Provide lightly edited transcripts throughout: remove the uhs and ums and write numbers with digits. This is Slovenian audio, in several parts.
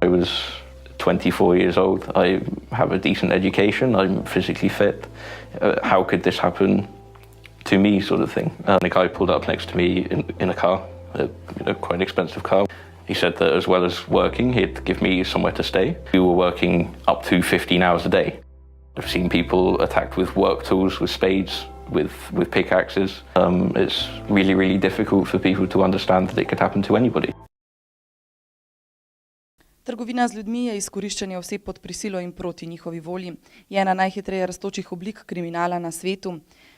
I was 24 years old. I have a decent education. I'm physically fit. How could this happen to me, sort of thing? And a guy pulled up next to me in a car, quite an expensive car. He said that as well as working, he'd give me somewhere to stay. We were working up to 15 hours a day. I've seen people attacked with work tools, with spades, with pickaxes. It's really, really difficult for people to understand that it could happen to anybody. Trgovina z ljudmi je izkoriščanje oseb pod prisilo in proti njihovi volji. Je ena najhitreje rastočih oblik kriminala na svetu.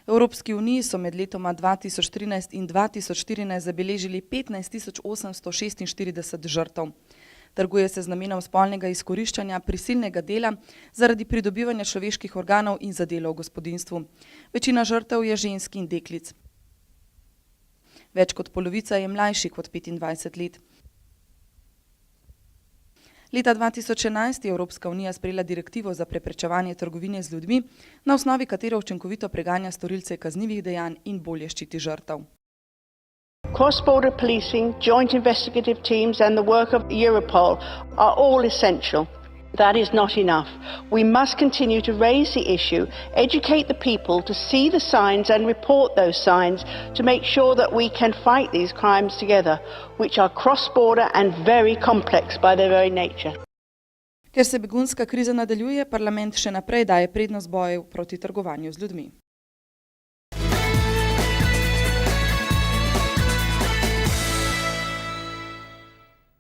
V Evropski uniji so med letoma 2013 in 2014 zabeležili 15 846 žrtev. Trguje se z namenom spolnega izkoriščanja, prisilnega dela zaradi pridobivanja človeških organov in za delo v gospodinjstvu. Večina žrtev je žensk in deklic. Več kot polovica je mlajši kot 25 let. Leta 2011 je Evropska unija sprejela direktivo za preprečevanje trgovine z ljudmi, na osnovi katere učinkovito preganja storilce kaznivih dejanj in bolje ščiti žrtev. Cross-border policing, joint investigative teams and the work of Europol are all essential. That is not enough. We must continue to raise the issue, educate the people to see the signs and report those signs to make sure that we can fight these crimes together, which are cross-border and very complex by their very nature. Ker se begunska kriza nadaljuje, parlament še naprej daje prednost boju proti trgovanju z ljudmi.